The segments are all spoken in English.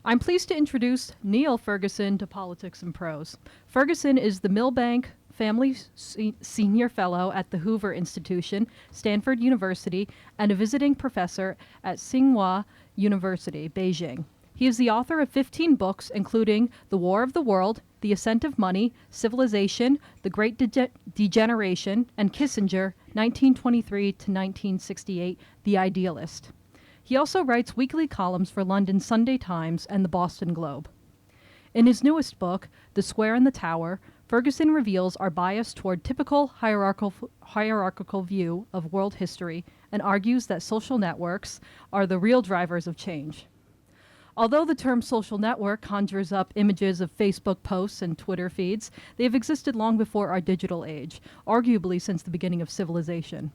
I'm pleased to introduce Niall Ferguson to Politics and Prose. Ferguson is the Milbank Family Senior Fellow at the Hoover Institution, Stanford University, and a visiting professor at Tsinghua University, Beijing. He is the author of 15 books, including The War of the World, The Ascent of Money, Civilization, The Great Degeneration, and Kissinger, 1923 to 1968, The Idealist. He also writes weekly columns for London Sunday Times and the Boston Globe. In his newest book, The Square and the Tower, Ferguson reveals our bias toward typical hierarchical view of world history and argues that social networks are the real drivers of change. Although the term social network conjures up images of Facebook posts and Twitter feeds, they have existed long before our digital age, arguably since the beginning of civilization.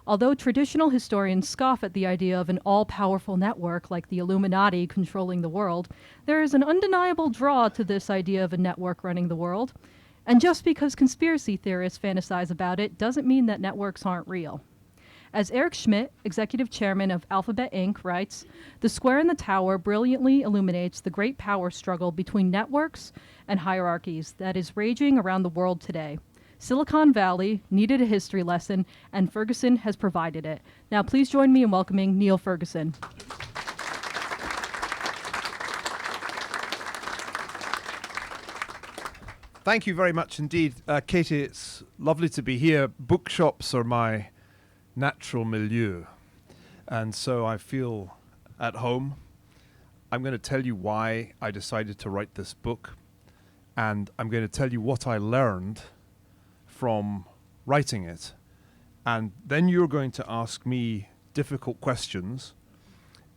Although traditional historians scoff at the idea of an all-powerful network like the Illuminati controlling the world, there is an undeniable draw to this idea of a network running the world. And just because conspiracy theorists fantasize about it doesn't mean that networks aren't real. As Eric Schmidt, executive chairman of Alphabet Inc., writes, The Square and the Tower brilliantly illuminates the great power struggle between networks and hierarchies that is raging around the world today. Silicon Valley needed a history lesson, and Ferguson has provided it. Now please join me in welcoming Niall Ferguson. Thank you very much indeed, Katie. It's lovely to be here. Bookshops are my natural milieu, and so I feel at home. I'm going to tell you why I decided to write this book, and I'm going to tell you what I learned from writing it, and then you're going to ask me difficult questions,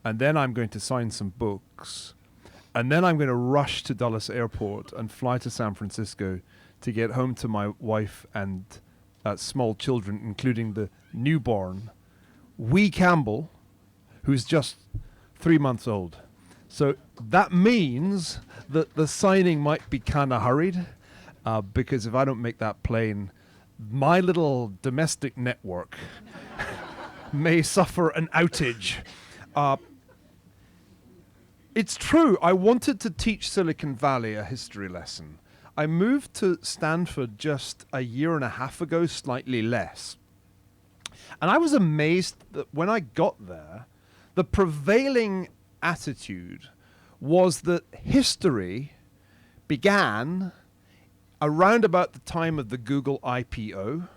and then I'm going to sign some books, and then I'm going to rush to Dulles Airport and fly to San Francisco to get home to my wife and small children, including the newborn, Wee Campbell, who's just 3 months old. So that means that the signing might be kind of hurried, because if I don't make that plane, my little domestic network may suffer an outage. It's true, I wanted to teach Silicon Valley a history lesson. I moved to Stanford just a year and a half ago, slightly less. And I was amazed that when I got there, the prevailing attitude was that history began around about the time of the Google IPO,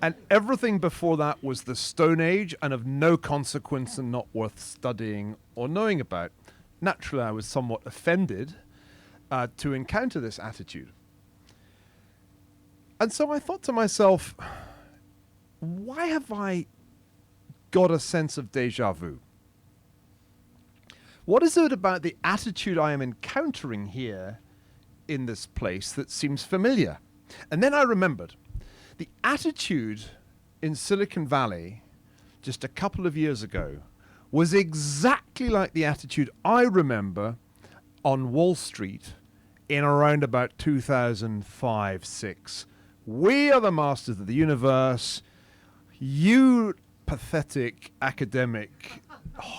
and everything before that was the Stone Age and of no consequence and not worth studying or knowing about. Naturally, I was somewhat offended to encounter this attitude. And so I thought to myself, why have I got a sense of déjà vu? What is it about the attitude I am encountering here in this place that seems familiar? And then I remembered the attitude in Silicon Valley just a couple of years ago was exactly like the attitude I remember on Wall Street in around about 2005-06. We are the masters of the universe. You pathetic academic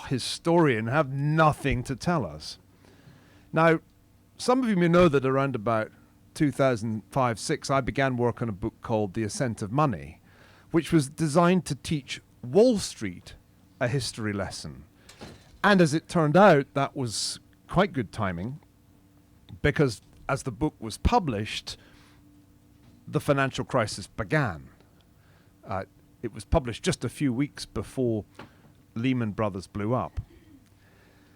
historian have nothing to tell us. Now, some of you may know that around about 2005-06, I began work on a book called The Ascent of Money, which was designed to teach Wall Street a history lesson. And as it turned out, that was quite good timing, because as the book was published, the financial crisis began. It was published just a few weeks before Lehman Brothers blew up.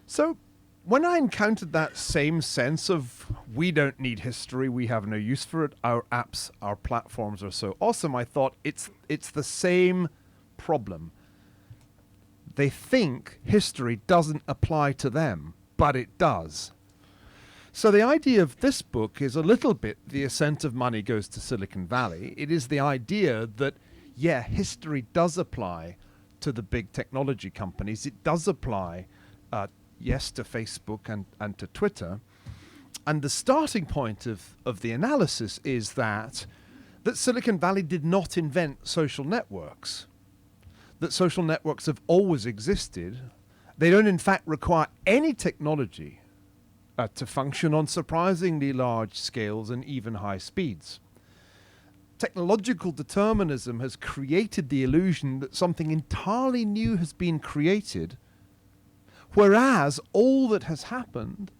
So when I encountered that same sense of we don't need history, we have no use for it, our apps, our platforms are so awesome, I thought it's the same problem. They think history doesn't apply to them, but it does. So the idea of this book is a little bit The Ascent of Money Goes to Silicon Valley. It is the idea that, yeah, history does apply to the big technology companies. It does apply, yes, to Facebook and to Twitter. And the starting point of the analysis is that Silicon Valley did not invent social networks, that social networks have always existed. They don't, in fact, require any technology to function on surprisingly large scales and even high speeds. Technological determinism has created the illusion that something entirely new has been created, whereas all that has happened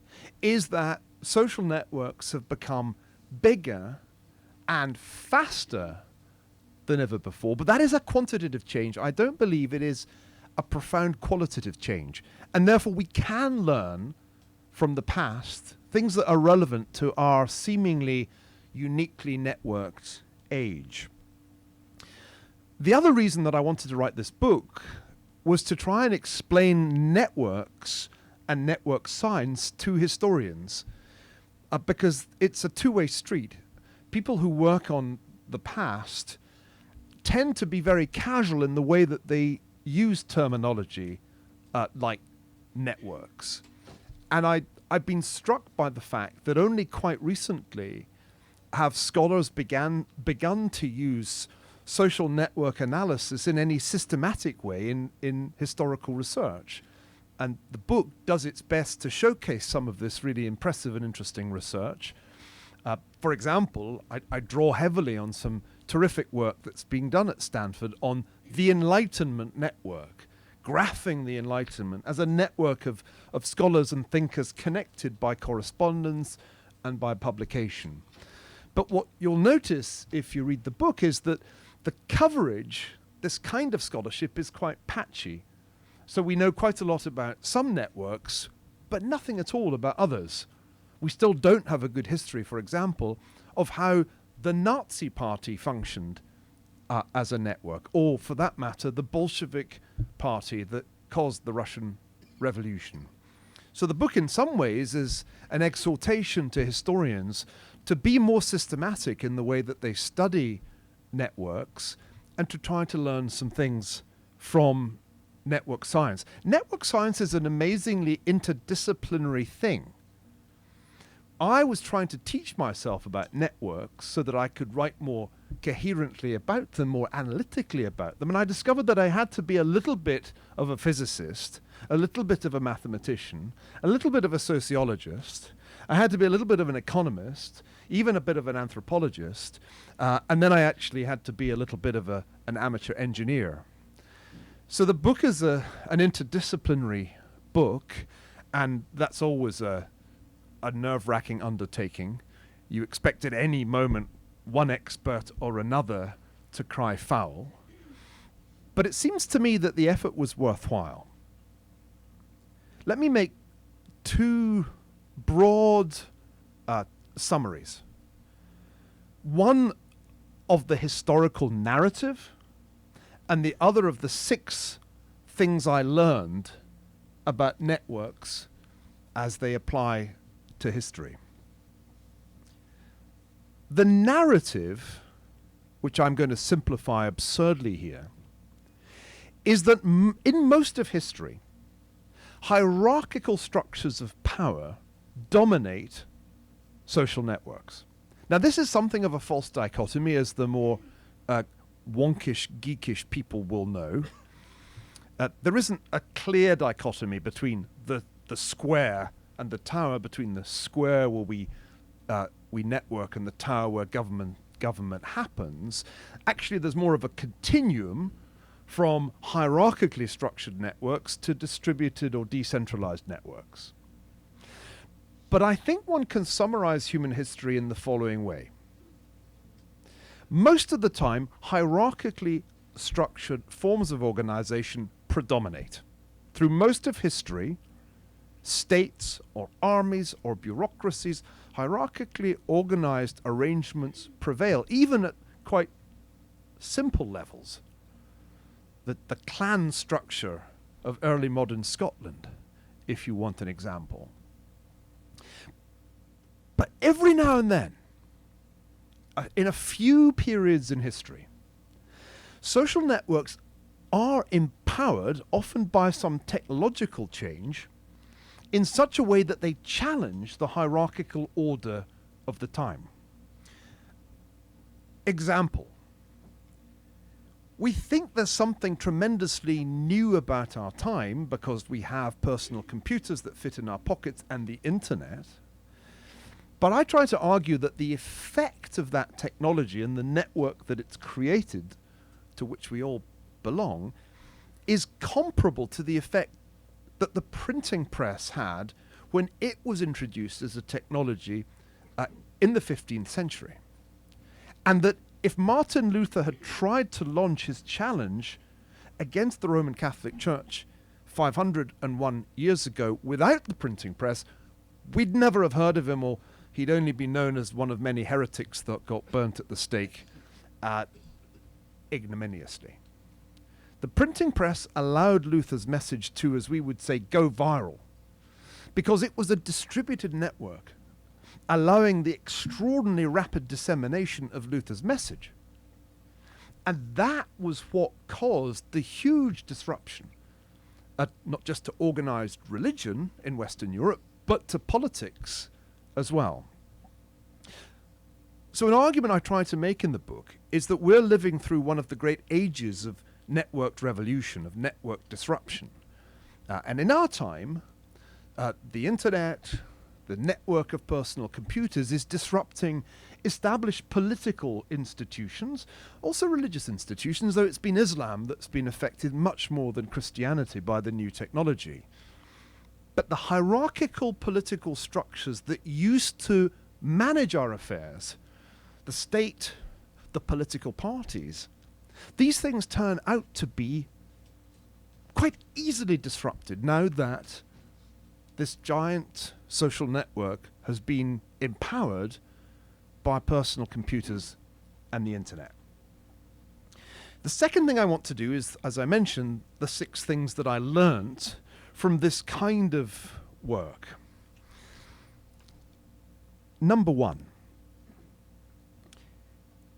is that social networks have become bigger and faster than ever before. But that is a quantitative change. I don't believe it is a profound qualitative change. And therefore we can learn from the past things that are relevant to our seemingly uniquely networked age. The other reason that I wanted to write this book was to try and explain networks and network science to historians, because it's a two-way street. People who work on the past tend to be very casual in the way that they use terminology like networks. And I've been struck by the fact that only quite recently have scholars begun to use social network analysis in any systematic way in historical research. And the book does its best to showcase some of this really impressive and interesting research. For example, I draw heavily on some terrific work that's being done at Stanford on the Enlightenment network, graphing the Enlightenment as a network of scholars and thinkers connected by correspondence and by publication. But what you'll notice if you read the book is that the coverage, this kind of scholarship, is quite patchy. So we know quite a lot about some networks, but nothing at all about others. We still don't have a good history, for example, of how the Nazi Party functioned as a network, or for that matter, the Bolshevik Party that caused the Russian Revolution. So the book in some ways is an exhortation to historians to be more systematic in the way that they study networks and to try to learn some things from network science. Network science is an amazingly interdisciplinary thing. I was trying to teach myself about networks so that I could write more coherently about them, more analytically about them, and I discovered that I had to be a little bit of a physicist, a little bit of a mathematician, a little bit of a sociologist. I had to be a little bit of an economist, even a bit of an anthropologist, and then I actually had to be a little bit of an amateur engineer. So the book is an interdisciplinary book, and that's always a nerve-wracking undertaking. You expect at any moment one expert or another to cry foul. But it seems to me that the effort was worthwhile. Let me make two broad summaries. One of the historical narrative, and the other of the 6 things I learned about networks as they apply to history. The narrative, which I'm going to simplify absurdly here, is that in most of history, hierarchical structures of power dominate social networks. Now, this is something of a false dichotomy, as the more wonkish, geekish people will know. There isn't a clear dichotomy between the square and the tower, between the square where we network and the tower where government happens. Actually, there's more of a continuum from hierarchically structured networks to distributed or decentralized networks. But I think one can summarize human history in the following way. Most of the time, hierarchically structured forms of organization predominate. Through most of history, states or armies or bureaucracies, hierarchically organized arrangements prevail, even at quite simple levels. The clan structure of early modern Scotland, if you want an example. But every now and then, in a few periods in history, social networks are empowered, often by some technological change, in such a way that they challenge the hierarchical order of the time. Example: we think there's something tremendously new about our time because we have personal computers that fit in our pockets and the internet. But I try to argue that the effect of that technology and the network that it's created, to which we all belong, is comparable to the effect that the printing press had when it was introduced as a technology in the 15th century. And that if Martin Luther had tried to launch his challenge against the Roman Catholic Church 501 years ago without the printing press, we'd never have heard of him, or he'd only be known as one of many heretics that got burnt at the stake ignominiously. The printing press allowed Luther's message to, as we would say, go viral, because it was a distributed network, allowing the extraordinarily rapid dissemination of Luther's message. And that was what caused the huge disruption, not just to organized religion in Western Europe, but to politics as well. So an argument I try to make in the book is that we're living through one of the great ages of networked revolution, of network disruption. And in our time, the internet, the network of personal computers is disrupting established political institutions, also religious institutions, though it's been Islam that's been affected much more than Christianity by the new technology. But the hierarchical political structures that used to manage our affairs, the state, the political parties, these things turn out to be quite easily disrupted now that this giant social network has been empowered by personal computers and the internet. The second thing I want to do is, as I mentioned, the 6 things that I learnt from this kind of work. Number 1,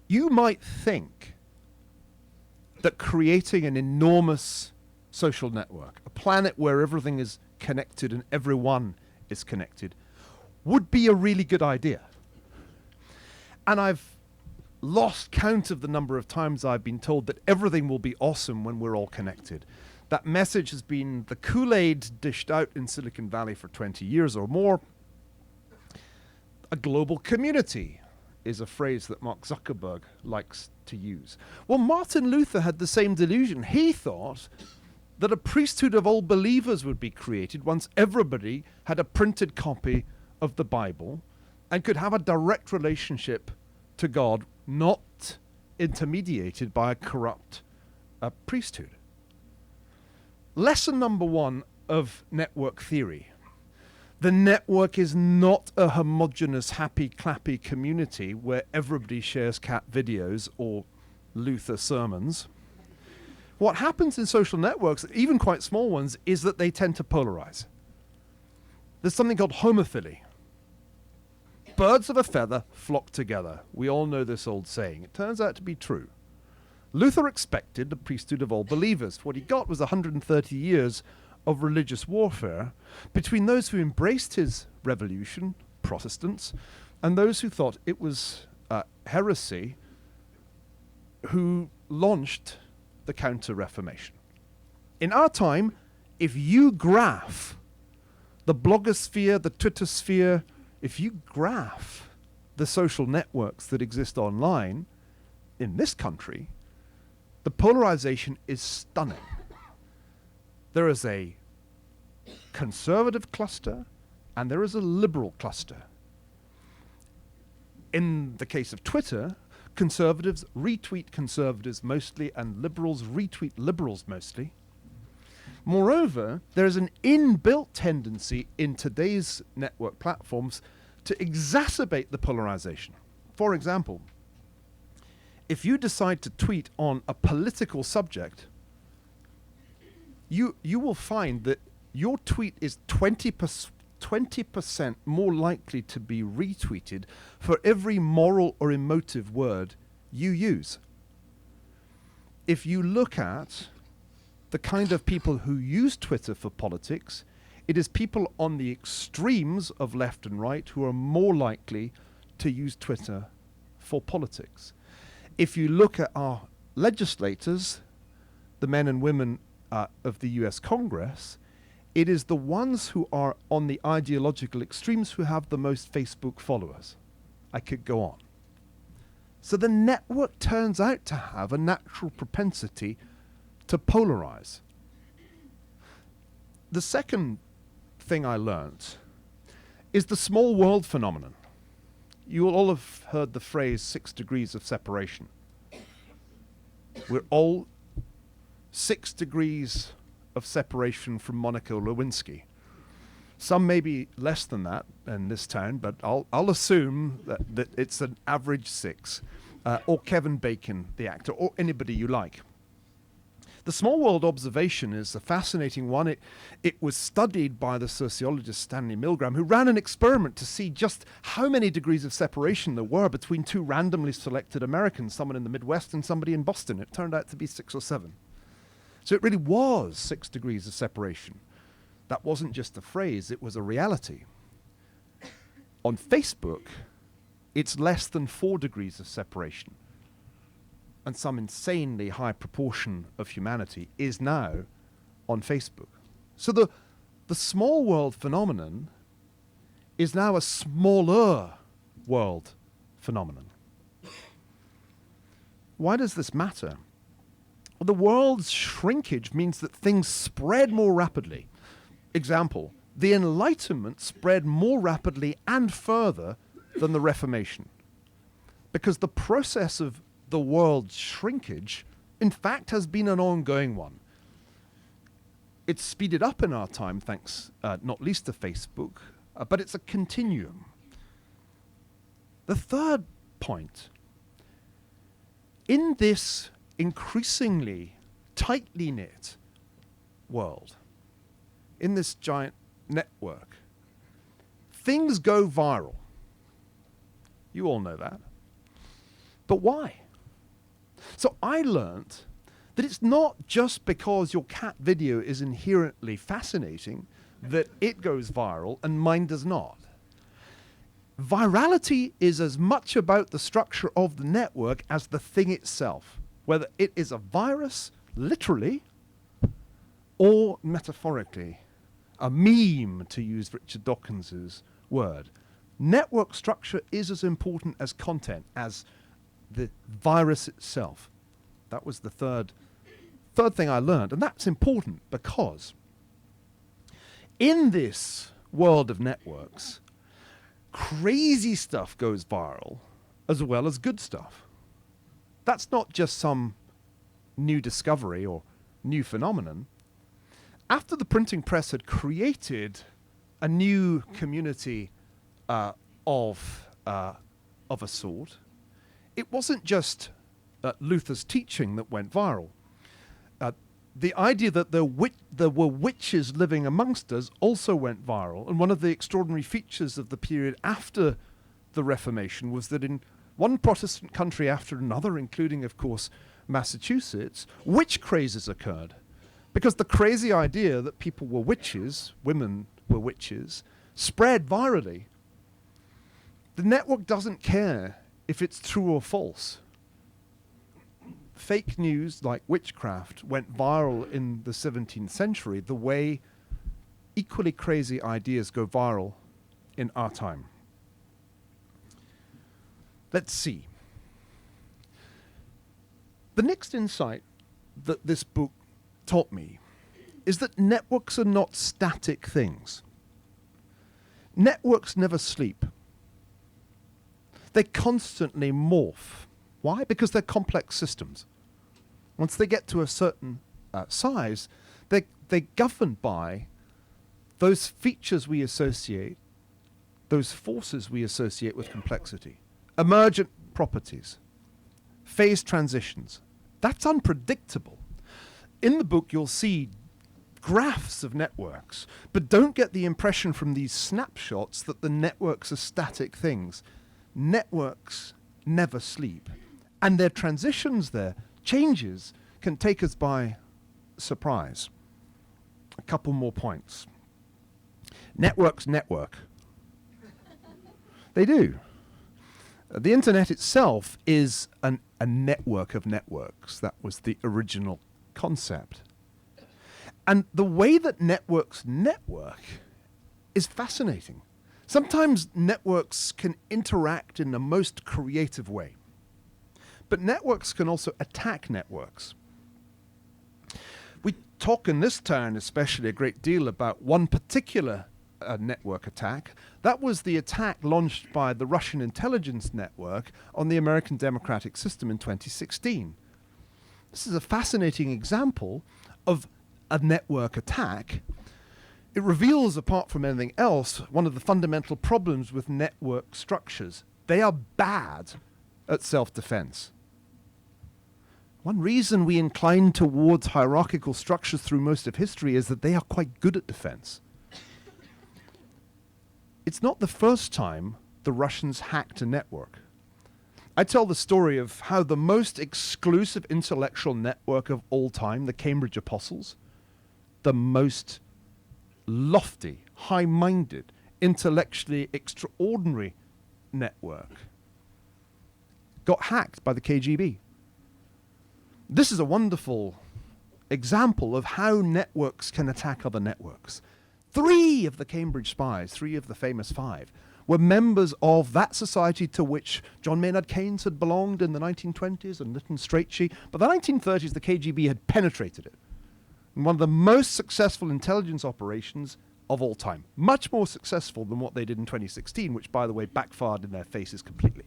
you might think that creating an enormous social network, a planet where everything is connected and everyone is connected, would be a really good idea. And I've lost count of the number of times I've been told that everything will be awesome when we're all connected. That message has been the Kool-Aid dished out in Silicon Valley for 20 years or more. A global community is a phrase that Mark Zuckerberg likes to use. Well, Martin Luther had the same delusion. He thought that a priesthood of all believers would be created once everybody had a printed copy of the Bible and could have a direct relationship to God, not intermediated by a corrupt priesthood. Lesson number 1 of network theory. The network is not a homogeneous, happy, clappy community where everybody shares cat videos or Luther sermons. What happens in social networks, even quite small ones, is that they tend to polarize. There's something called homophily. Birds of a feather flock together. We all know this old saying. It turns out to be true. Luther expected the priesthood of all believers. What he got was 130 years of religious warfare between those who embraced his revolution, Protestants, and those who thought it was heresy, who launched the Counter-Reformation. In our time, if you graph the blogosphere, the Twittersphere, if you graph the social networks that exist online in this country, the polarization is stunning. There is a conservative cluster and there is a liberal cluster. In the case of Twitter, conservatives retweet conservatives mostly and liberals retweet liberals mostly. Moreover, there is an inbuilt tendency in today's network platforms to exacerbate the polarization. For example, if you decide to tweet on a political subject, you will find that your tweet is 20% more likely to be retweeted for every moral or emotive word you use. If you look at the kind of people who use Twitter for politics, it is people on the extremes of left and right who are more likely to use Twitter for politics. If you look at our legislators, the men and women of the US Congress, it is the ones who are on the ideological extremes who have the most Facebook followers. I could go on. So the network turns out to have a natural propensity to polarize. The second thing I learned is the small world phenomenon. You will all have heard the phrase 6 degrees of separation. We're all 6 degrees of separation from Monica Lewinsky. Some may be less than that in this town, but I'll assume that it's an average 6. Or Kevin Bacon, the actor, or anybody you like. The small world observation is a fascinating one. It was studied by the sociologist Stanley Milgram, who ran an experiment to see just how many degrees of separation there were between two randomly selected Americans, someone in the Midwest and somebody in Boston. It turned out to be 6 or 7. So it really was 6 degrees of separation. That wasn't just a phrase, it was a reality. On Facebook, it's less than 4 degrees of separation. And some insanely high proportion of humanity is now on Facebook. So the small world phenomenon is now a smaller world phenomenon. Why does this matter? Well, the world's shrinkage means that things spread more rapidly. Example, the Enlightenment spread more rapidly and further than the Reformation, because the process of the world's shrinkage, in fact, has been an ongoing one. It's speeded up in our time, thanks not least to Facebook, but it's a continuum. The third point, in this increasingly tightly knit world, in this giant network, things go viral. You all know that. But why? So I learnt that it's not just because your cat video is inherently fascinating that it goes viral and mine does not. Virality is as much about the structure of the network as the thing itself, whether it is a virus, literally, or metaphorically, a meme, to use Richard Dawkins's word. Network structure is as important as content, as the virus itself. That was the third thing I learned, and that's important because in this world of networks, crazy stuff goes viral as well as good stuff. That's not just some new discovery or new phenomenon. After the printing press had created a new community of a sort, it wasn't just Luther's teaching that went viral. The idea that there were witches living amongst us also went viral. And one of the extraordinary features of the period after the Reformation was that in one Protestant country after another, including, of course, Massachusetts, witch crazes occurred. Because the crazy idea that people were witches, women were witches, spread virally. The network doesn't care if it's true or false. Fake news like witchcraft went viral in the 17th century the way equally crazy ideas go viral in our time. Let's see. The next insight that this book taught me is that networks are not static things. Networks never sleep. They constantly morph. Why? Because they're complex systems. Once they get to a certain size, they're governed by those features we associate, those forces we associate with complexity. Emergent properties, phase transitions. That's unpredictable. In the book, you'll see graphs of networks, but don't get the impression from these snapshots that the networks are static things. Networks never sleep. And their transitions, their changes, can take us by surprise. A couple more points. Networks network. They do. The internet itself is an a network of networks. That was the original concept. And the way that networks network is fascinating. Sometimes networks can interact in the most creative way, but networks can also attack networks. We talk in this town especially a great deal about one particular network attack. That was the attack launched by the Russian intelligence network on the American democratic system in 2016. This is a fascinating example of a network attack. It reveals, apart from anything else, one of the fundamental problems with network structures. They are bad at self-defense. One reason we incline towards hierarchical structures through most of history is that they are quite good at defense. It's not the first time the Russians hacked a network. I tell the story of how the most exclusive intellectual network of all time, the Cambridge Apostles, the most lofty, high-minded, intellectually extraordinary network, got hacked by the KGB. This is a wonderful example of how networks can attack other networks. 3 of the Cambridge spies, 3 of the famous 5, were members of that society to which John Maynard Keynes had belonged in the 1920s and Lytton Strachey. By the 1930s, the KGB had penetrated it. And one of the most successful intelligence operations of all time. Much more successful than what they did in 2016, which, by the way, backfired in their faces completely.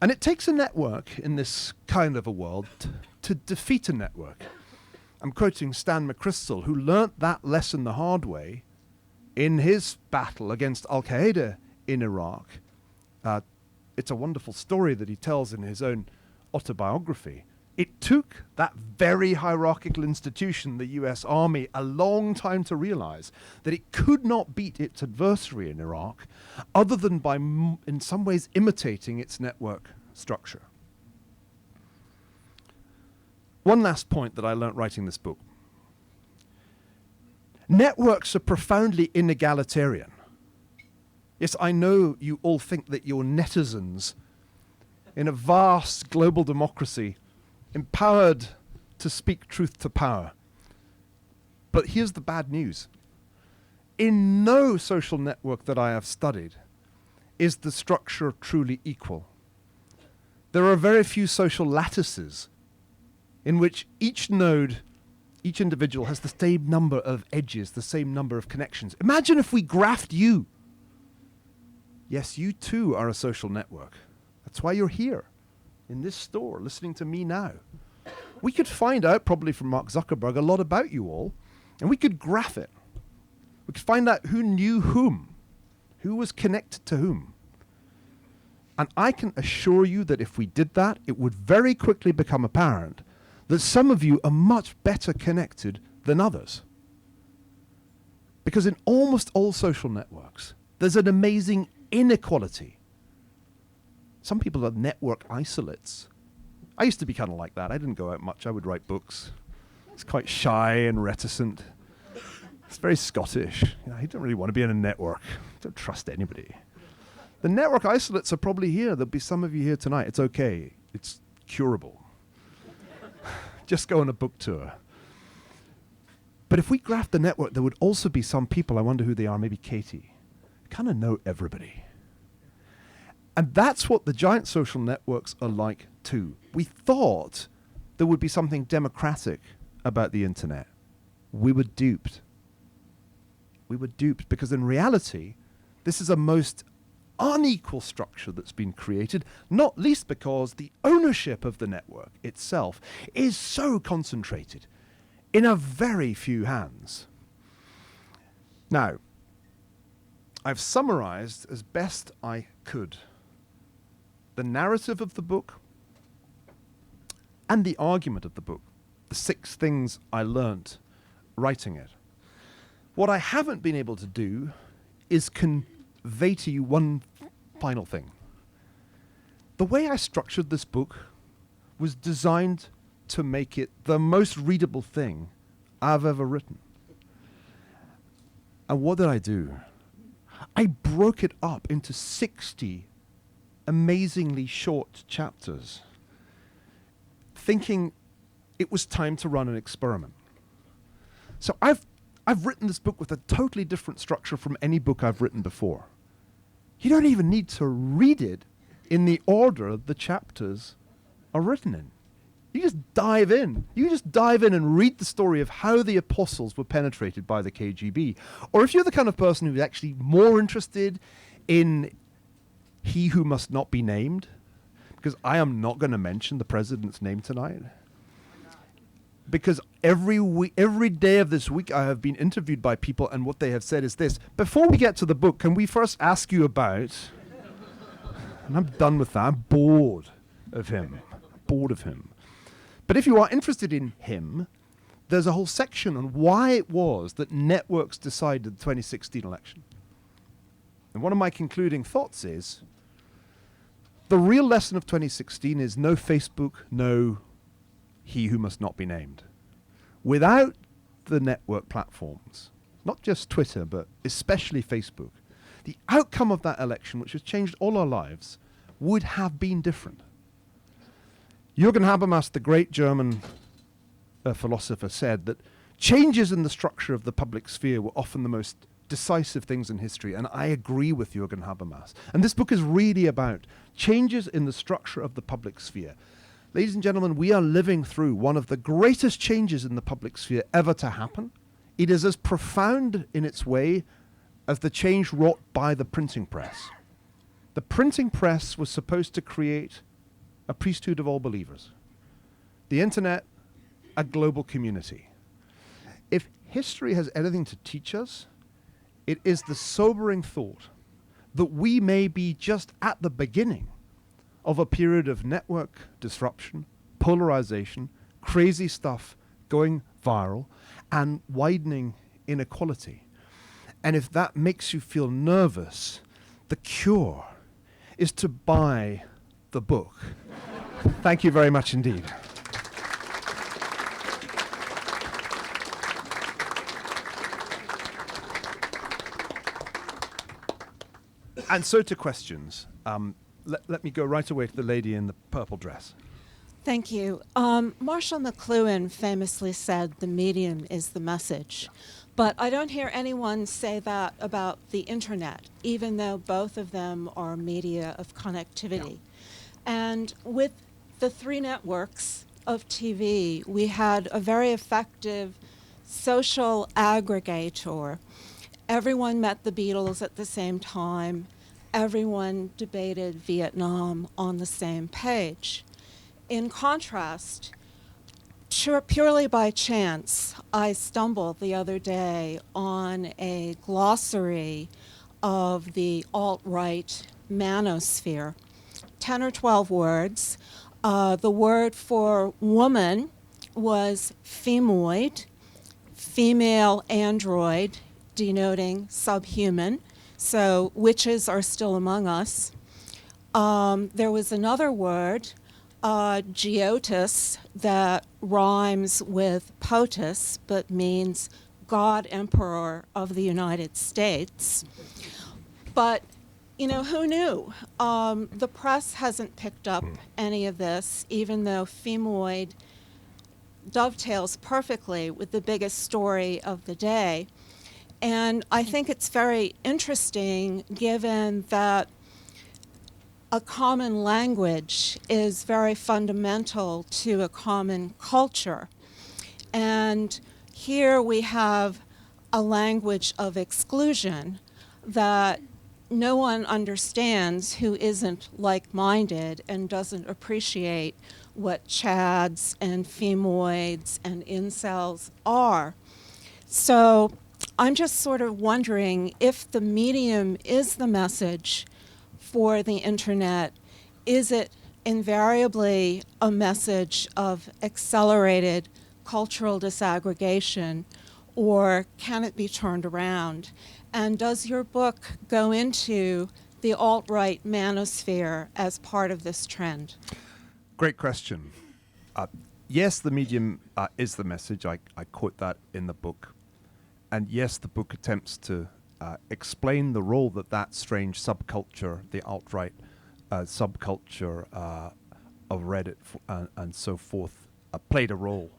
And it takes a network in this kind of a world to defeat a network. I'm quoting Stan McChrystal, who learnt that lesson the hard way in his battle against Al-Qaeda in Iraq. It's a wonderful story that he tells in his own autobiography. It took that very hierarchical institution, the US Army, a long time to realize that it could not beat its adversary in Iraq other than by, in some ways, imitating its network structure. One last point that I learnt writing this book. Networks are profoundly inegalitarian. Yes, I know you all think that you're netizens in a vast global democracy, empowered to speak truth to power. But here's the bad news. In no social network that I have studied is the structure truly equal. There are very few social lattices in which each node, each individual has the same number of edges, the same number of connections. Imagine if we graphed you. Yes, you too are a social network. That's why you're here in this store listening to me now. We could find out, probably from Mark Zuckerberg, a lot about you all, and we could graph it. We could find out who knew whom, who was connected to whom. And I can assure you that if we did that, it would very quickly become apparent that some of you are much better connected than others. Because in almost all social networks, there's an amazing inequality. Some people are network isolates. I used to be kind of like that. I didn't go out much. I would write books. It's quite shy and reticent. It's very Scottish. You know, I don't really want to be in a network. Don't trust anybody. The network isolates are probably here. There'll be some of you here tonight. It's okay. It's curable. Just go on a book tour. But if we graphed the network, there would also be some people, I wonder who they are, maybe Katie, kind of know everybody. And that's what the giant social networks are like too. We thought there would be something democratic about the internet. We were duped. We were duped because in reality, this is a most unequal structure that's been created, not least because the ownership of the network itself is so concentrated in a very few hands. Now, I've summarized as best I could the narrative of the book and the argument of the book, the 6 things I learnt writing it. What I haven't been able to do is convey to you one final thing. The way I structured this book was designed to make it the most readable thing I've ever written. And what did I do? I broke it up into 60 amazingly short chapters, thinking it was time to run an experiment. So I've written this book with a totally different structure from any book I've written before. You don't even need to read it in the order the chapters are written in. You just dive in. You just dive in and read the story of how the apostles were penetrated by the KGB. Or if you're the kind of person who's actually more interested in He Who Must Not Be Named, because I am not going to mention the president's name tonight, because every day of this week I have been interviewed by people, and what they have said is this: before we get to the book, can we first ask you about... And I'm done with that. I'm bored of him. But if you are interested in him, there's a whole section on why it was that networks decided the 2016 election. And one of my concluding thoughts is, the real lesson of 2016 is no Facebook, no He Who Must Not Be Named. Without the network platforms, not just Twitter, but especially Facebook, the outcome of that election, which has changed all our lives, would have been different. Jürgen Habermas, the great German philosopher, said that changes in the structure of the public sphere were often the most decisive things in history, and I agree with Jürgen Habermas. And this book is really about changes in the structure of the public sphere. Ladies and gentlemen, we are living through one of the greatest changes in the public sphere ever to happen. It is as profound in its way as the change wrought by the printing press. The printing press was supposed to create a priesthood of all believers. The internet, a global community. If history has anything to teach us, it is the sobering thought that we may be just at the beginning of a period of network disruption, polarization, crazy stuff going viral, and widening inequality. And if that makes you feel nervous, the cure is to buy the book. Thank you very much indeed. And so to questions. Let me go right away to the lady in the purple dress. Thank you. Marshall McLuhan famously said the medium is the message. But I don't hear anyone say that about the internet, even though both of them are media of connectivity. Yeah. And with the 3 networks of TV, we had a very effective social aggregator. Everyone met the Beatles at the same time. Everyone debated Vietnam on the same page. In contrast, purely by chance, I stumbled the other day on a glossary of the alt-right manosphere, 10 or 12 words. The word for woman was femoid, female android, denoting subhuman. So witches are still among us. There was another word, geotus, that rhymes with POTUS, but means God Emperor of the United States. But, you know, who knew? The press hasn't picked up any of this, even though femoid dovetails perfectly with the biggest story of the day. And I think it's very interesting, given that a common language is very fundamental to a common culture. And here we have a language of exclusion that no one understands who isn't like-minded and doesn't appreciate what chads and femoids and incels are. So I'm just sort of wondering if the medium is the message for the internet, is it invariably a message of accelerated cultural disaggregation, or can it be turned around? And does your book go into the alt-right manosphere as part of this trend? Great question. Yes, the medium is the message. I quote that in the book. And yes, the book attempts to explain the role that strange subculture, the alt-right, subculture of Reddit and so forth played a role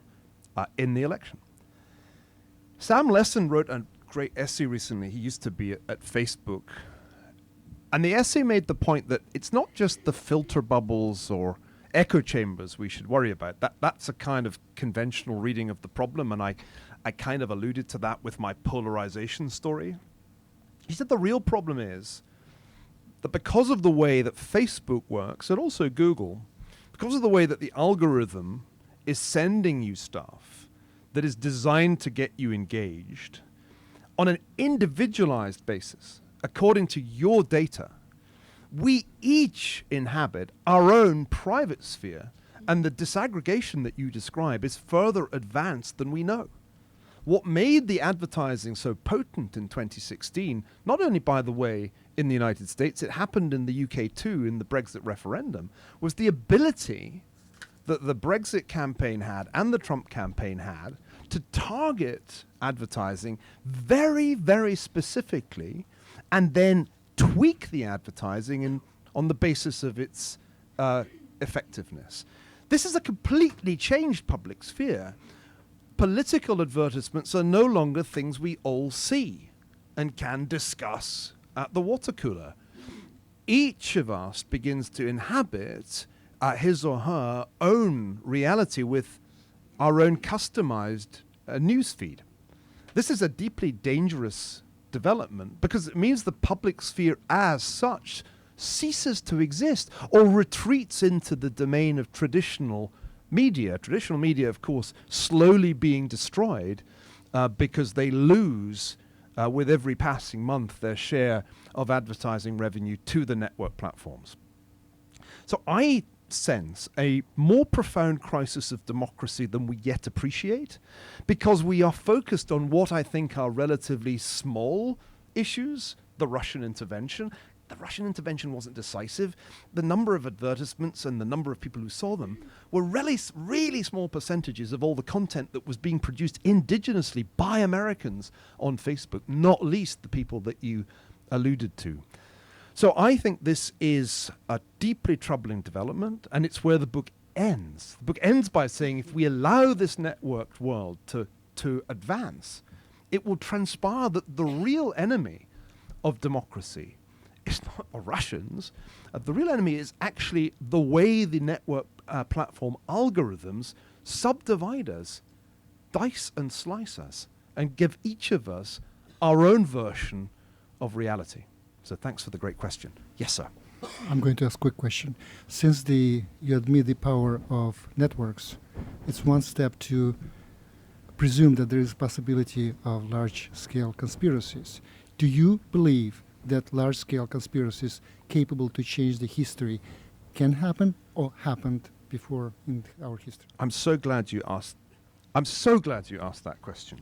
in the election. Sam Lessin wrote a great essay recently. He used to be at Facebook. And the essay made the point that it's not just the filter bubbles or echo chambers we should worry about. That's a kind of conventional reading of the problem, and I kind of alluded to that with my polarization story. He said the real problem is that because of the way that Facebook works, and also Google, because of the way that the algorithm is sending you stuff that is designed to get you engaged on an individualized basis, according to your data, we each inhabit our own private sphere, and the disaggregation that you describe is further advanced than we know. What made the advertising so potent in 2016, not only, by the way, in the United States, it happened in the UK too in the Brexit referendum, was the ability that the Brexit campaign had and the Trump campaign had to target advertising very, very specifically and then tweak the advertising on the basis of its effectiveness. This is a completely changed public sphere. Political advertisements are no longer things we all see and can discuss at the water cooler. Each of us begins to inhabit his or her own reality with our own customized news feed. This is a deeply dangerous development because it means the public sphere as such ceases to exist or retreats into the domain of traditional media. Traditional media, of course, slowly being destroyed because they lose with every passing month their share of advertising revenue to the network platforms. So I sense a more profound crisis of democracy than we yet appreciate, because we are focused on what I think are relatively small issues. The Russian intervention. The Russian intervention wasn't decisive. The number of advertisements and the number of people who saw them were really small percentages of all the content that was being produced indigenously by Americans on Facebook, not least the people that you alluded to. So I think this is a deeply troubling development, and it's where the book ends. The book ends by saying if we allow this networked world to advance, it will transpire that the real enemy of democracy is not the Russians. The real enemy is actually the way the network platform algorithms subdivide us, dice and slice us, and give each of us our own version of reality. So thanks for the great question. Yes, sir. I'm going to ask a quick question. Since you admit the power of networks, it's one step to presume that there is a possibility of large-scale conspiracies. Do you believe that large-scale conspiracies capable to change the history can happen or happened before in our history? I'm so glad you asked that question,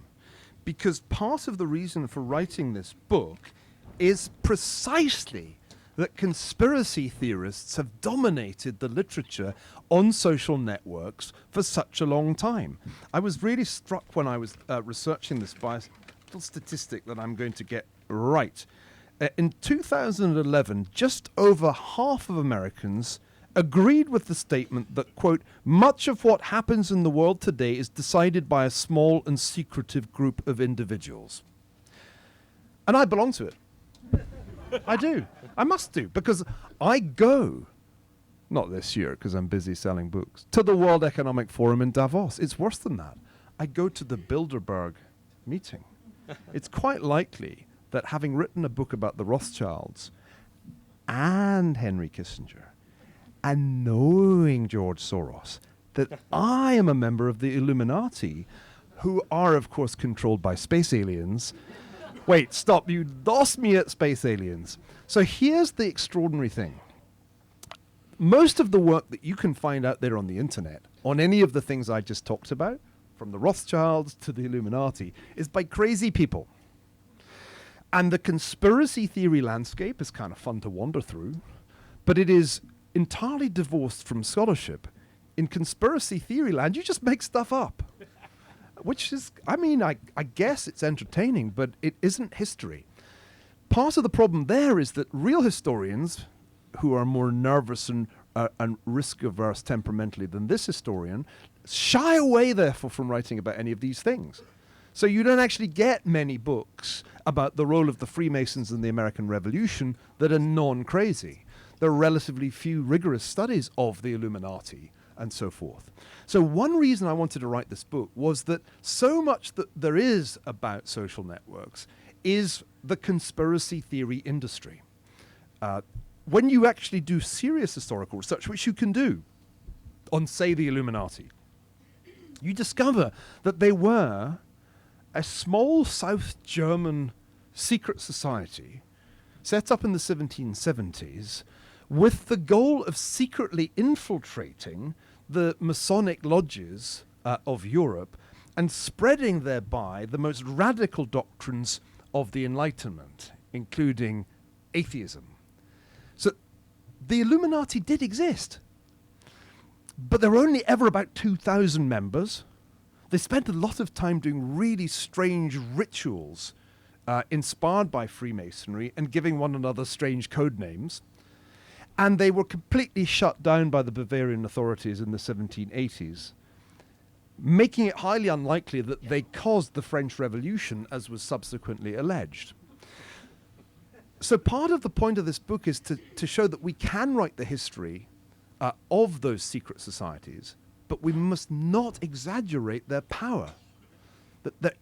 because part of the reason for writing this book is precisely that conspiracy theorists have dominated the literature on social networks for such a long time. I was really struck when I was researching this by a little statistic that I'm going to get right. In 2011, just over half of Americans agreed with the statement that, quote, much of what happens in the world today is decided by a small and secretive group of individuals. And I belong to it. I do. I must do, because I go, not this year because I'm busy selling books, to the World Economic Forum in Davos. It's worse than that. I go to the Bilderberg meeting. It's quite likely that having written a book about the Rothschilds and Henry Kissinger and knowing George Soros, that I am a member of the Illuminati, who are, of course, controlled by space aliens. Wait, stop, you lost me at space aliens. So here's the extraordinary thing. Most of the work that you can find out there on the internet, on any of the things I just talked about, from the Rothschilds to the Illuminati, is by crazy people. And the conspiracy theory landscape is kind of fun to wander through, but it is entirely divorced from scholarship. In conspiracy theory land, you just make stuff up. Which is, I mean, I guess it's entertaining, but it isn't history. Part of the problem there is that real historians who are more nervous and risk-averse temperamentally than this historian shy away, therefore, from writing about any of these things. So you don't actually get many books about the role of the Freemasons in the American Revolution that are non-crazy. There are relatively few rigorous studies of the Illuminati and so forth. So one reason I wanted to write this book was that so much that there is about social networks is the conspiracy theory industry. When you actually do serious historical research, which you can do on, say, the Illuminati, you discover that they were a small South German secret society set up in the 1770s with the goal of secretly infiltrating the Masonic lodges of Europe and spreading thereby the most radical doctrines of the Enlightenment, including atheism. So the Illuminati did exist, but there were only ever about 2,000 members. They spent a lot of time doing really strange rituals inspired by Freemasonry and giving one another strange code names. And they were completely shut down by the Bavarian authorities in the 1780s, making it highly unlikely that they caused the French Revolution, as was subsequently alleged. So part of the point of this book is to show that we can write the history of those secret societies, but we must not exaggerate their power. That there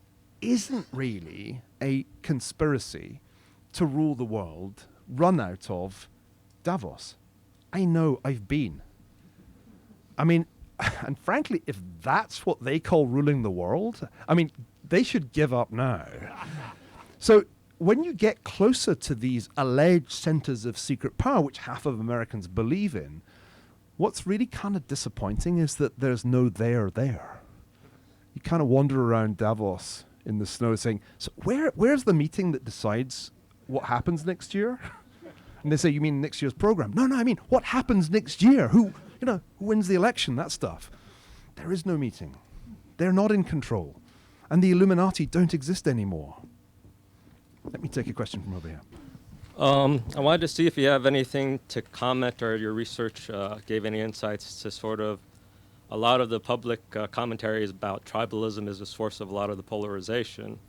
isn't really a conspiracy to rule the world run out of Davos. I know, I've been. I mean, and frankly, if that's what they call ruling the world, I mean, they should give up now. So when you get closer to these alleged centers of secret power, which half of Americans believe in, what's really kind of disappointing is that there's no there. You kind of wander around Davos in the snow saying, so where's the meeting that decides what happens next year? And they say, you mean next year's program? No, I mean, what happens next year? Who wins the election? That stuff. There is no meeting. They're not in control. And the Illuminati don't exist anymore. Let me take a question from over here. I wanted to see if you have anything to comment, or your research gave any insights to sort of a lot of the public commentaries about tribalism as a source of a lot of the polarization.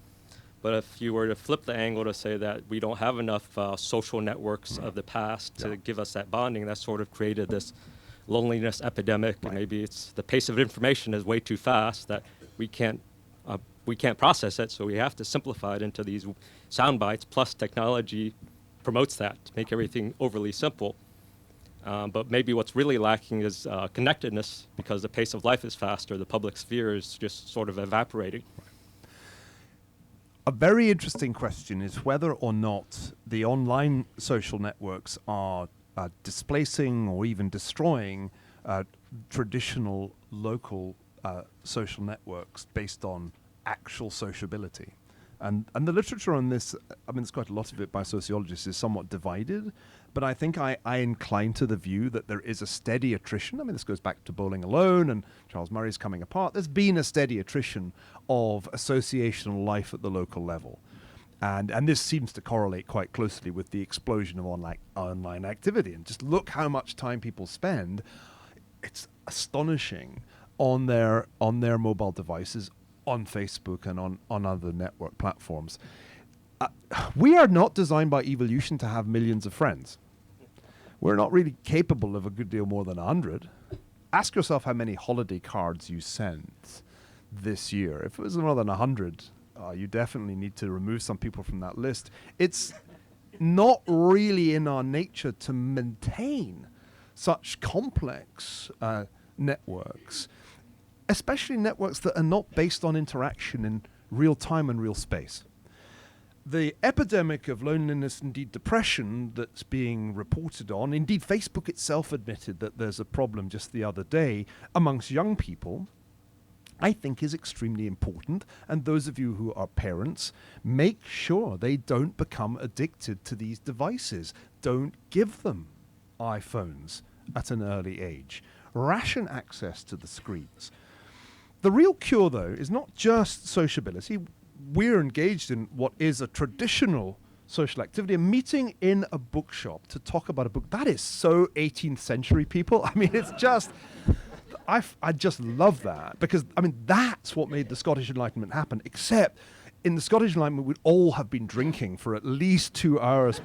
But if you were to flip the angle to say that we don't have enough social networks of the past to give us that bonding, that sort of created this loneliness epidemic, and maybe it's the pace of information is way too fast that we can't process it, so we have to simplify it into these sound bites, plus technology promotes that to make everything overly simple. But maybe what's really lacking is connectedness, because the pace of life is faster, the public sphere is just sort of evaporating. A very interesting question is whether or not the online social networks are displacing or even destroying traditional local social networks based on actual sociability. And the literature on this, I mean, there's quite a lot of it by sociologists, is somewhat divided, but I think I incline to the view that there is a steady attrition. I mean, this goes back to Bowling Alone and Charles Murray's Coming Apart. There's been a steady attrition of associational life at the local level. And this seems to correlate quite closely with the explosion of online activity. And just look how much time people spend. It's astonishing on their mobile devices, on Facebook and on other network platforms. We are not designed by evolution to have millions of friends. We're not really capable of a good deal more than 100. Ask yourself how many holiday cards you sent this year. If it was more than 100, you definitely need to remove some people from that list. It's not really in our nature to maintain such complex networks, especially networks that are not based on interaction in real time and real space. The epidemic of loneliness, indeed depression, that's being reported on, indeed Facebook itself admitted that there's a problem just the other day amongst young people, I think is extremely important. And those of you who are parents, make sure they don't become addicted to these devices. Don't give them iPhones at an early age. Ration access to the screens. The real cure, though, is not just sociability. We're engaged in what is a traditional social activity, a meeting in a bookshop to talk about a book. That is so 18th century, people. I mean, it's just, I just love that, because, I mean, that's what made the Scottish Enlightenment happen, except in the Scottish Enlightenment, we'd all have been drinking for at least 2 hours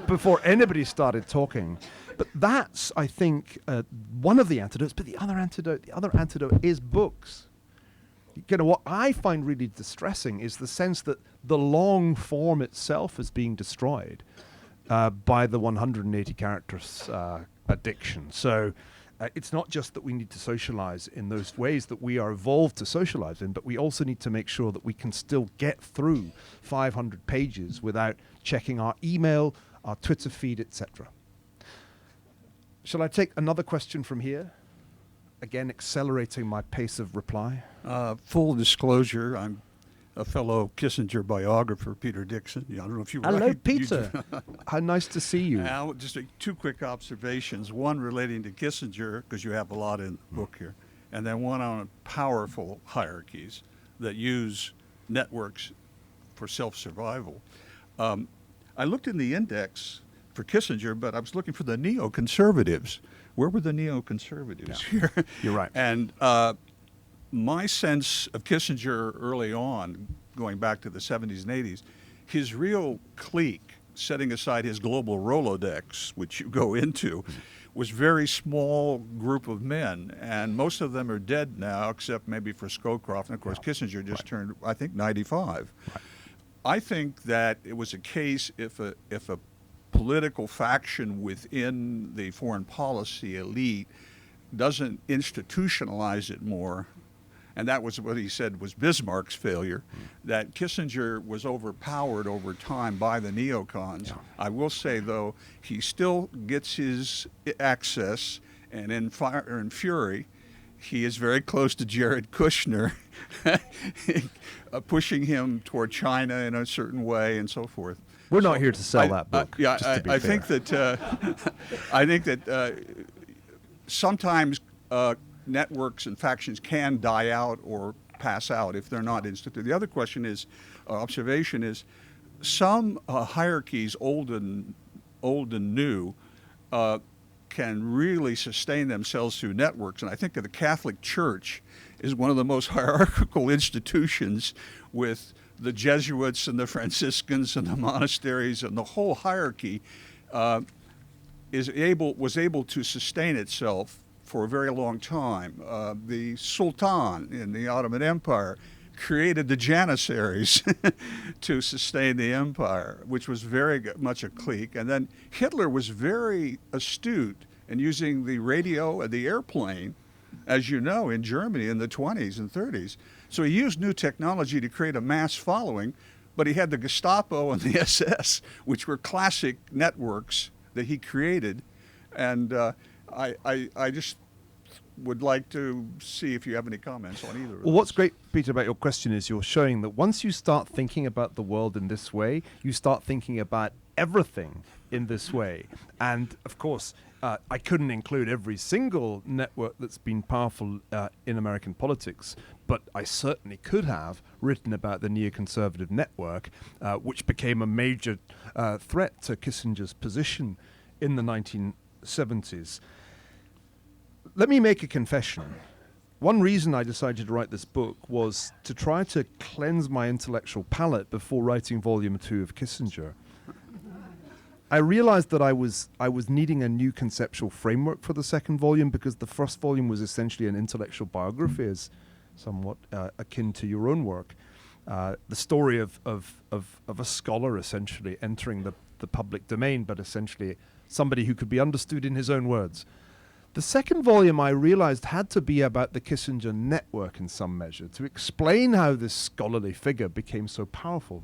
before anybody started talking. But that's, I think, one of the antidotes. But the other antidote is books. You know, what I find really distressing is the sense that the long form itself is being destroyed by the 180 characters addiction. So it's not just that we need to socialize in those ways that we are evolved to socialize in, but we also need to make sure that we can still get through 500 pages without checking our email, our Twitter feed, etc. Shall I take another question from here? Again, accelerating my pace of reply. Full disclosure, I'm a fellow Kissinger biographer, Peter Dixon. I don't know if you Hello, Peter. How nice to see you. Just two quick observations. One relating to Kissinger, because you have a lot in the book here, and then one on powerful hierarchies that use networks for self-survival. I looked in the index for Kissinger, but I was looking for the neoconservatives. Where were the neoconservatives here? You're right. And my sense of Kissinger early on, going back to the 70s and 80s, his real clique, setting aside his global Rolodex, which you go into, was very small group of men, and most of them are dead now, except maybe for Scowcroft, and of course Kissinger just turned, I think, 95. Right. I think that it was a case if a political faction within the foreign policy elite doesn't institutionalize it more, and that was what he said was Bismarck's failure, that Kissinger was overpowered over time by the neocons. Yeah. I will say, though, he still gets his access, and in Fire and Fury, he is very close to Jared Kushner, pushing him toward China in a certain way and so forth. We're not here to sell that book. I think that sometimes networks and factions can die out or pass out if they're not instituted. The other question is, observation is, some hierarchies, old and new, can really sustain themselves through networks. And I think of the Catholic Church is one of the most hierarchical institutions, with the Jesuits and the Franciscans and the monasteries, and the whole hierarchy was able to sustain itself for a very long time. The Sultan in the Ottoman Empire created the Janissaries to sustain the empire, which was very much a clique. And then Hitler was very astute in using the radio and the airplane, as you know, in Germany in the 20s and 30s. So he used new technology to create a mass following, but he had the Gestapo and the SS, which were classic networks that he created. And I just would like to see if you have any comments on either of those. Well, what's great, Peter, about your question is you're showing that once you start thinking about the world in this way, you start thinking about everything in this way. And, of course, I couldn't include every single network that's been powerful in American politics, but I certainly could have written about the neoconservative network, which became a major threat to Kissinger's position in the 1970s. Let me make a confession. One reason I decided to write this book was to try to cleanse my intellectual palate before writing volume 2 of Kissinger. I realized that I was needing a new conceptual framework for the second volume, because the first volume was essentially an intellectual biography, as somewhat akin to your own work. The story of a scholar essentially entering the public domain, but essentially somebody who could be understood in his own words. The second volume, I realized, had to be about the Kissinger network in some measure, to explain how this scholarly figure became so powerful.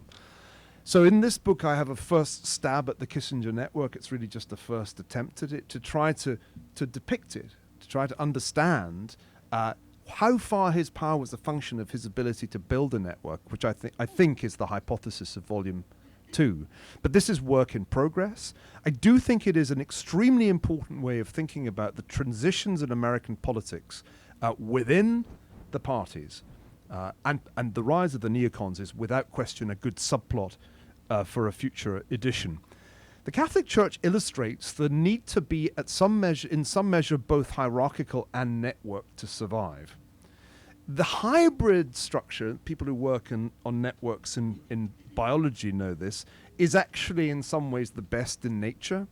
So in this book, I have a first stab at the Kissinger network. It's really just a first attempt at it, to try to depict it, to try to understand how far his power was a function of his ability to build a network, which I think is the hypothesis of volume 2. But this is work in progress. I do think it is an extremely important way of thinking about the transitions in American politics within the parties. And the rise of the neocons is without question a good subplot for a future edition. The Catholic Church illustrates the need to be in some measure both hierarchical and networked to survive. The hybrid structure, people who work on networks in biology know this, is actually in some ways the best in nature.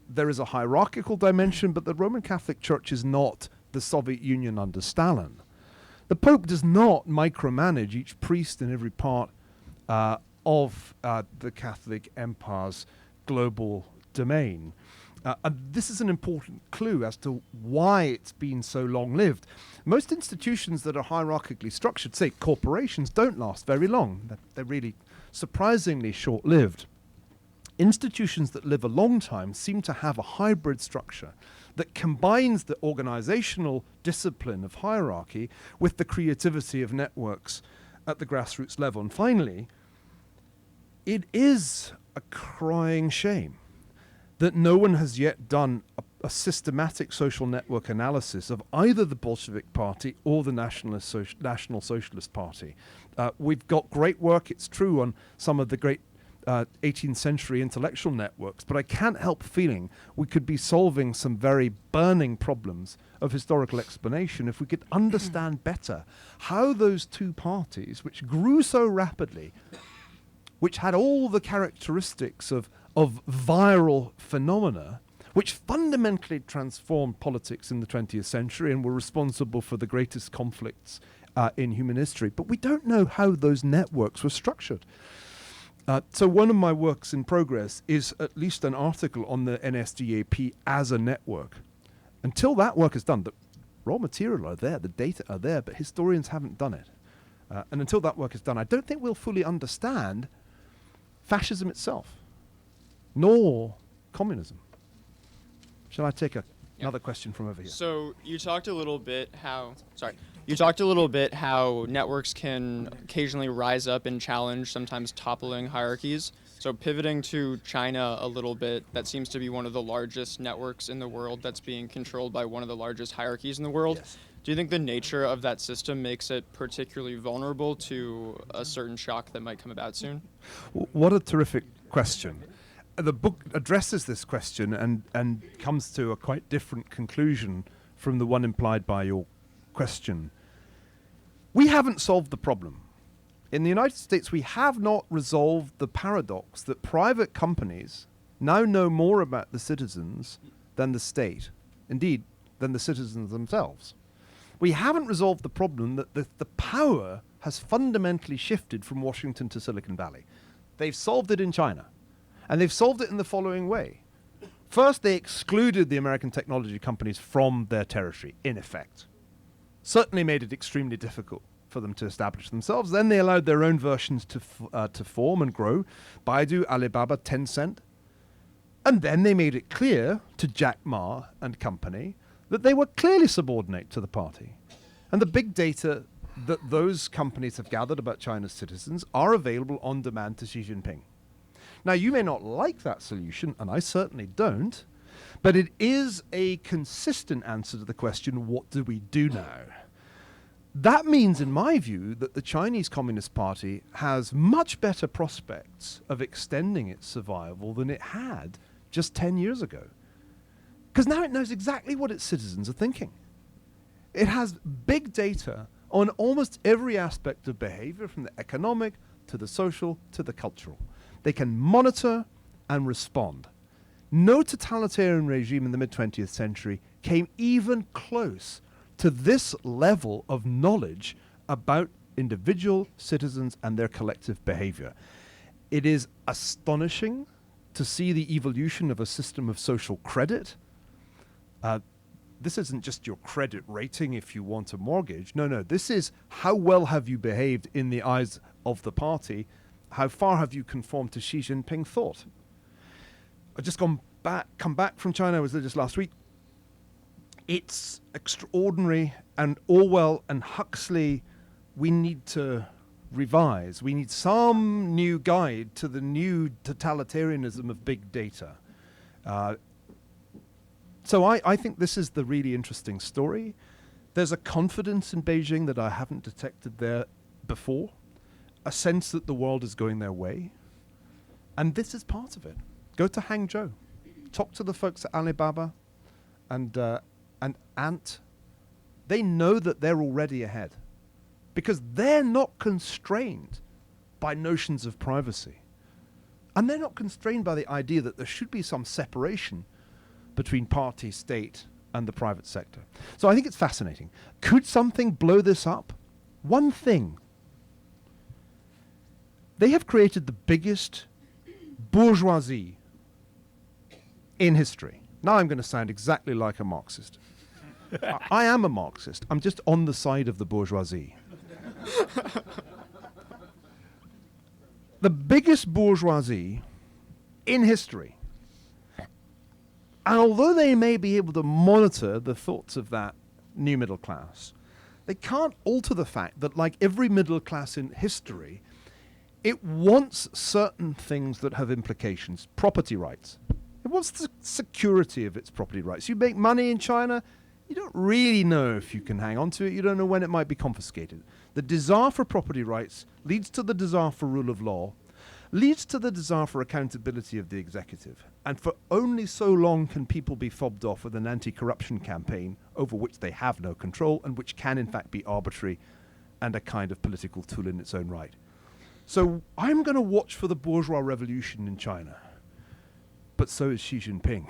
There is a hierarchical dimension, but the Roman Catholic Church is not the Soviet Union under Stalin. The Pope does not micromanage each priest in every part of the Catholic Empire's global domain. And this is an important clue as to why it's been so long-lived. Most institutions that are hierarchically structured, say corporations, don't last very long. They're really surprisingly short-lived. Institutions that live a long time seem to have a hybrid structure that combines the organizational discipline of hierarchy with the creativity of networks at the grassroots level. And finally, it is a crying shame that no one has yet done a systematic social network analysis of either the Bolshevik Party or the National Socialist Party. We've got great work, it's true, on some of the great 18th century intellectual networks, but I can't help feeling we could be solving some very burning problems of historical explanation if we could understand better how those two parties, which grew so rapidly, which had all the characteristics of viral phenomena, which fundamentally transformed politics in the 20th century and were responsible for the greatest conflicts in human history. But we don't know how those networks were structured. So one of my works in progress is at least an article on the NSDAP as a network. Until that work is done, the raw material are there, the data are there, but historians haven't done it. And until that work is done, I don't think we'll fully understand fascism itself, nor communism. Shall I take another question from over here? So you talked a little bit how networks can occasionally rise up and challenge, sometimes toppling hierarchies. So pivoting to China a little bit, that seems to be one of the largest networks in the world that's being controlled by one of the largest hierarchies in the world. Yes. Do you think the nature of that system makes it particularly vulnerable to a certain shock that might come about soon? What a terrific question. The book addresses this question and comes to a quite different conclusion from the one implied by your question. We haven't solved the problem. In the United States, we have not resolved the paradox that private companies now know more about the citizens than the state, indeed, than the citizens themselves. We haven't resolved the problem that the power has fundamentally shifted from Washington to Silicon Valley. They've solved it in China, and they've solved it in the following way. First, they excluded the American technology companies from their territory, in effect. Certainly made it extremely difficult for them to establish themselves. Then they allowed their own versions to form and grow. Baidu, Alibaba, Tencent. And then they made it clear to Jack Ma and company that they were clearly subordinate to the party. And the big data that those companies have gathered about China's citizens are available on demand to Xi Jinping. Now, you may not like that solution, and I certainly don't, but it is a consistent answer to the question, what do we do now? That means, in my view, that the Chinese Communist Party has much better prospects of extending its survival than it had just 10 years ago. Because now it knows exactly what its citizens are thinking. It has big data on almost every aspect of behavior, from the economic to the social to the cultural. They can monitor and respond. No totalitarian regime in the mid-20th century came even close to this level of knowledge about individual citizens and their collective behavior. It is astonishing to see the evolution of a system of social credit. This isn't just your credit rating if you want a mortgage. No, this is how well have you behaved in the eyes of the party. How far have you conformed to Xi Jinping thought? I've just come back from China. I was there just last week. It's extraordinary, and Orwell and Huxley, we need to revise. We need some new guide to the new totalitarianism of big data. So I think this is the really interesting story. There's a confidence in Beijing that I haven't detected there before, a sense that the world is going their way. And this is part of it. Go to Hangzhou. Talk to the folks at Alibaba and Ant. They know that they're already ahead because they're not constrained by notions of privacy. And they're not constrained by the idea that there should be some separation between party, state, and the private sector. So I think it's fascinating. Could something blow this up? One thing. They have created the biggest bourgeoisie in history. Now I'm going to sound exactly like a Marxist. I am a Marxist. I'm just on the side of the bourgeoisie. The biggest bourgeoisie in history. And although they may be able to monitor the thoughts of that new middle class, they can't alter the fact that, like every middle class in history, it wants certain things that have implications. Property rights. It wants the security of its property rights. You make money in China, you don't really know if you can hang on to it. You don't know when it might be confiscated. The desire for property rights leads to the desire for rule of law, leads to the desire for accountability of the executive. And for only so long can people be fobbed off with an anti-corruption campaign over which they have no control and which can in fact be arbitrary and a kind of political tool in its own right. So I'm going to watch for the bourgeois revolution in China. But so is Xi Jinping.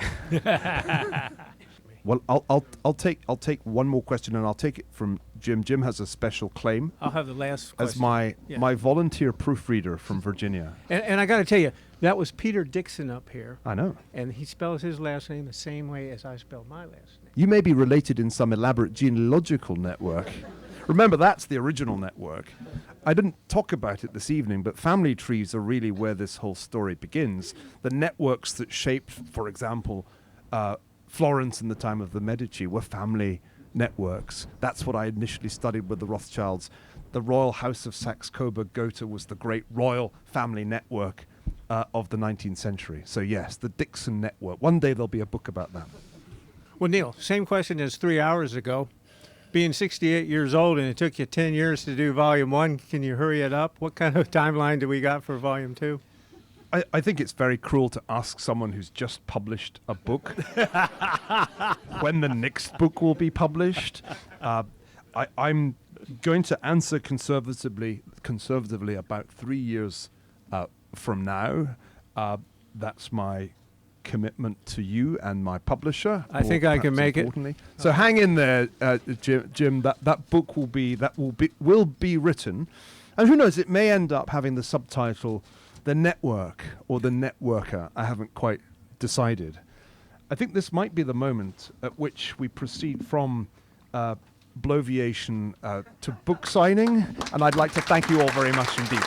Well, I'll take one more question, and I'll take it from Jim. Jim has a special claim. I'll have the last question. As my volunteer proofreader from Virginia. And I got to tell you, that was Peter Dixon up here. I know. And he spells his last name the same way as I spell my last name. You may be related in some elaborate genealogical network. Remember, that's the original network. I didn't talk about it this evening, but family trees are really where this whole story begins. The networks that shaped, for example, Florence in the time of the Medici were family networks. That's what I initially studied with the Rothschilds. The Royal House of Saxe-Coburg-Gotha was the great royal family network of the 19th century. So yes, the Dixon network. One day there'll be a book about that. Well, Neil, same question as 3 hours ago. Being 68 years old and it took you 10 years to do Volume 1, can you hurry it up? What kind of timeline do we got for Volume 2? I think it's very cruel to ask someone who's just published a book when the next book will be published. I'm going to answer conservatively about 3 years from now. That's my commitment to you and my publisher. I think I can make it. So hang in there, Jim. That book will be written, and who knows? It may end up having the subtitle "The Network" or "The Networker." I haven't quite decided. I think this might be the moment at which we proceed from bloviation to book signing, and I'd like to thank you all very much indeed.